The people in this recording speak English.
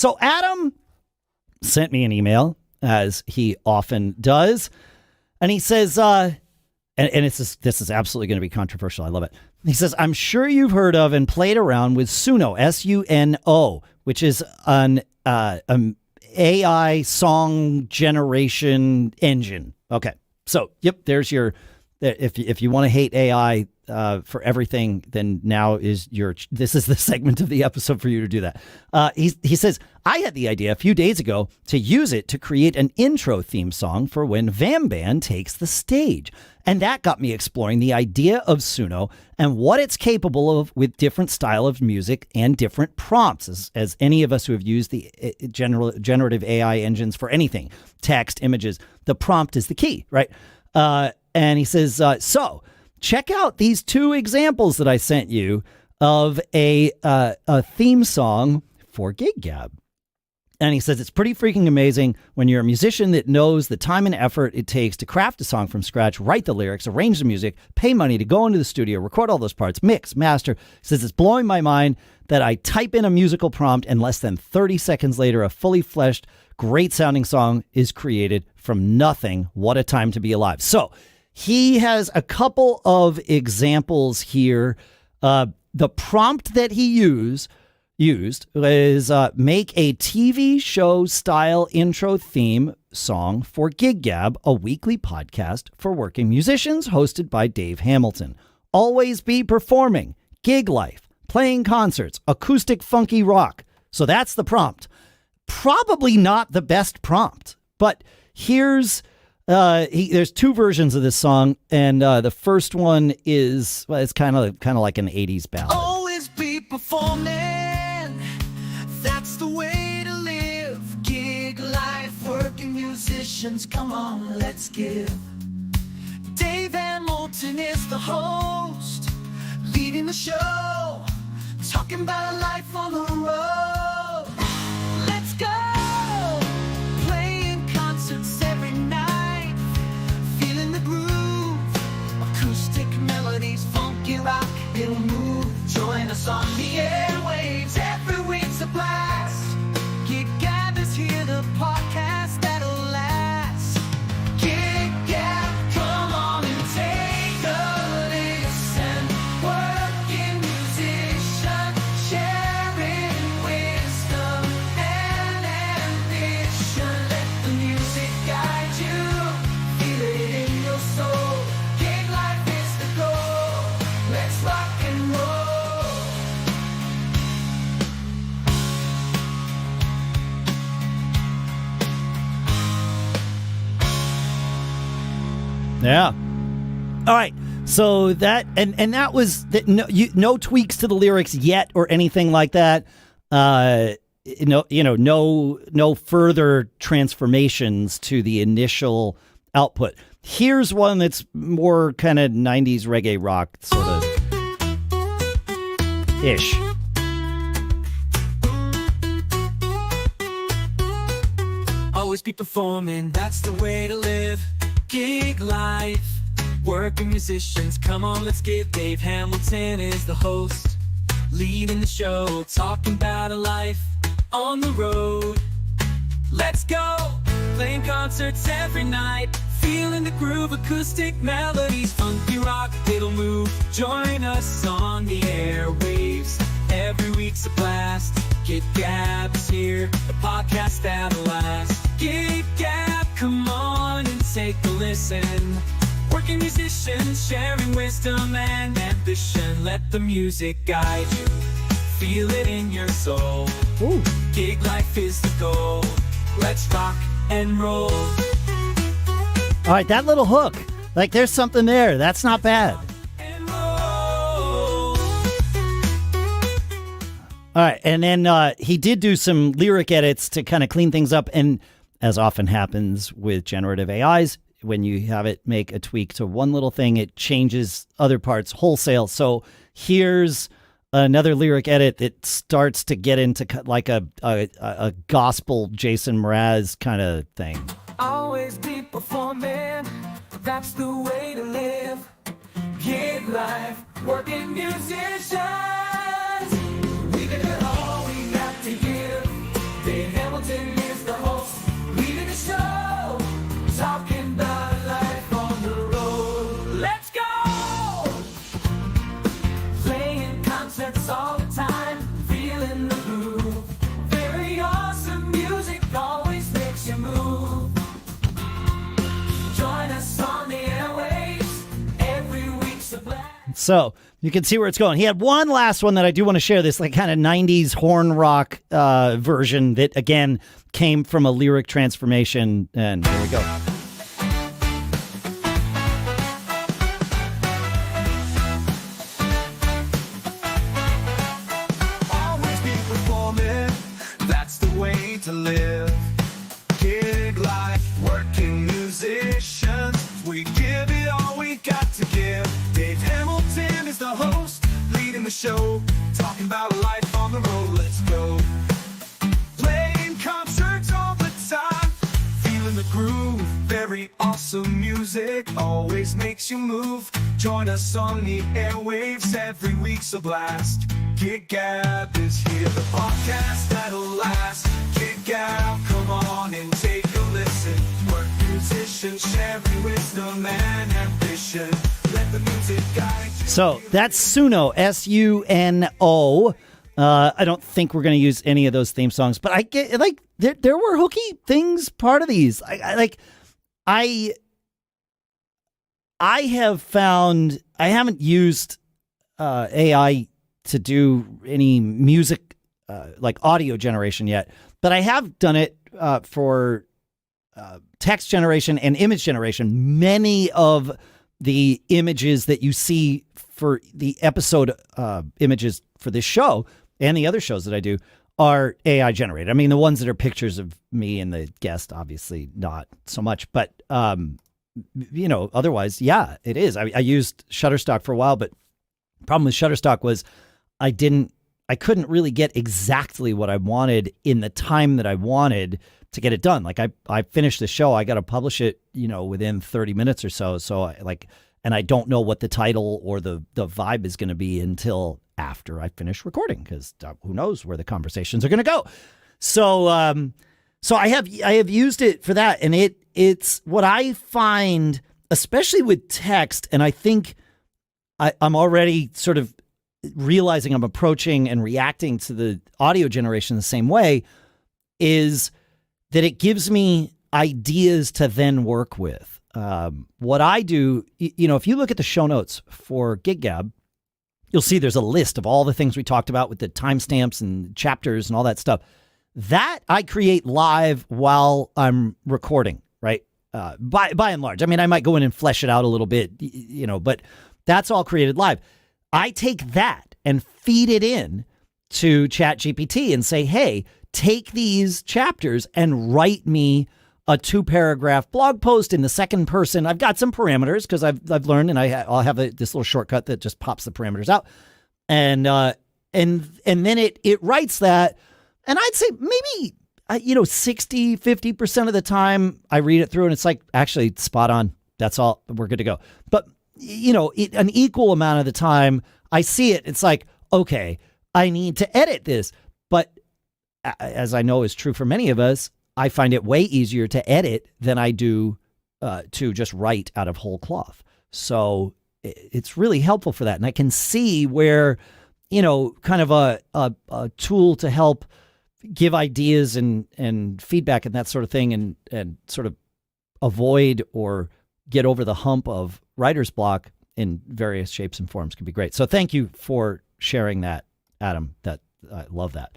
So Adam sent me an email, as he often does, and he says, and this is absolutely going to be controversial. I love it. He says, I'm sure you've heard of and played around with Suno, Suno, which is an AI song generation engine. Okay. So, yep, there's your, if you want to hate AI for everything, then now is this is the segment of the episode for you to do that. He says, I had the idea a few days ago to use it to create an intro theme song for when Vam Band takes the stage. And that got me exploring the idea of Suno and what it's capable of with different style of music and different prompts. As any of us who have used the generative AI engines for anything, text, images, the prompt is the key, right? And he says, so check out these two examples that I sent you of a theme song for Gig Gab. And he says, it's pretty freaking amazing when you're a musician that knows the time and effort it takes to craft a song from scratch, write the lyrics, arrange the music, pay money to go into the studio, record all those parts, mix, master. He says, it's blowing my mind that I type in a musical prompt and less than 30 seconds later, a fully fleshed, great sounding song is created from nothing. What a time to be alive. So he has a couple of examples here. The prompt that he used is make a TV show style intro theme song for Gig Gab, a weekly podcast for working musicians hosted by Dave Hamilton. Always be performing, gig life, playing concerts, acoustic funky rock. So that's the prompt. Probably not the best prompt, but here's there's two versions of this song, and the first one is, well, it's kind of like an 80s ballad. Always be performing. That's the way to live. Gig life, working musicians, come on, let's give. Dave Hamilton is the host, leading the show, talking about a life on the road. Let's go, playing concerts every night, feeling the groove, acoustic melodies, funky rock, it'll move. Join us on the airwaves, every week's a blast. Gig Gab is here, the podcast that'll last. Gig Gab, come on and take a listen. Working musician, sharing wisdom and ambition. Let the music guide you, feel it in your soul. Gig life is the goal, let's rock and roll. Yeah. All right. So that and that was that. No tweaks to the lyrics yet or anything like that. No further transformations to the initial output. Here's one that's more kind of 90s reggae rock sort of ish. Always be performing, that's the way to live. Gig life, working musicians, come on, let's give. Dave Hamilton is the host, leading the show, talking about a life on the road. Let's go, playing concerts every night, feeling the groove, acoustic melodies, funky rock, it'll move. Join us on the airwaves, every week's a blast. Gig Gab is here, the podcast that'll last. Gig Gab, come on and take a listen. Working musicians, sharing wisdom and ambition. Let the music guide you, feel it in your soul. Ooh. Gig life is the goal, let's rock and roll. All right, that little hook, like there's something there. That's not bad. All right, and then he did do some lyric edits to kind of clean things up, and as often happens with generative AIs, when you have it make a tweak to one little thing, it changes other parts wholesale. So here's another lyric edit that starts to get into like a gospel Jason Mraz kind of thing. Always be performing, that's the way to live. Gig life, working musicians. We give it all we got to give. Dave Hamilton is the host, leading the show, talking about life on the road. Let's go! Playing concerts all the time, feeling the groove. Very awesome music always makes you move. Join us on the airwaves, every week's a blast. So you can see where it's going. He had one last one that I do want to share, this like kind of 90s horn rock version that, again, came from a lyric transformation. And here we go. Always be performing, that's the way to live. Gig life, working musicians, we give it all we got to give. Dave Hamilton is the host, leading the show, talking about life on the road. Let's go. Playing concerts all the time, feeling the groove. Very awesome music always makes you move. Join us on the airwaves, every week's a blast. Gig Gab is here, the podcast that'll last. Gig Gab, come on and take a listen. Work musicians sharing wisdom and ambition. Let the music guide you. So that's Suno, Suno. I don't think we're going to use any of those theme songs, but I get like there were hooky things part of these. I have found I haven't used AI to do any music like audio generation yet, but I have done it for text generation and image generation. Many of the images that you see for the episode images for this show and the other shows that I do are AI generated. I mean, the ones that are pictures of me and the guest, obviously not so much, but otherwise, yeah, it is. I used Shutterstock for a while, but the problem with Shutterstock was I couldn't really get exactly what I wanted in the time that I wanted to get it done. Like I finished the show, I got to publish it, within 30 minutes or so. So and I don't know what the title or the vibe is going to be until after I finish recording, because who knows where the conversations are going to go. So I have used it for that, and it's what I find, especially with text, and I think I'm already sort of realizing I'm approaching and reacting to the audio generation the same way, is that it gives me ideas to then work with. What I do, if you look at the show notes for Gig Gab, you'll see there's a list of all the things we talked about with the timestamps and chapters and all that stuff. That I create live while I'm recording, right? By and large. I mean, I might go in and flesh it out a little bit, but that's all created live. I take that and feed it in to ChatGPT and say, hey, take these chapters and write me a 2-paragraph blog post in the second person. I've got some parameters because I've learned, and I'll have this little shortcut that just pops the parameters out, and then it writes that, and I'd say maybe 60-50% of the time I read it through and it's like, actually spot on. That's all. We're good to go. But an equal amount of the time I see it, it's like, okay, I need to edit this. But as I know is true for many of us, I find it way easier to edit than I do to just write out of whole cloth. So it's really helpful for that. And I can see where, kind of a tool to help give ideas and feedback and that sort of thing, and sort of avoid or get over the hump of writer's block in various shapes and forms can be great. So thank you for sharing that, Adam. I love that.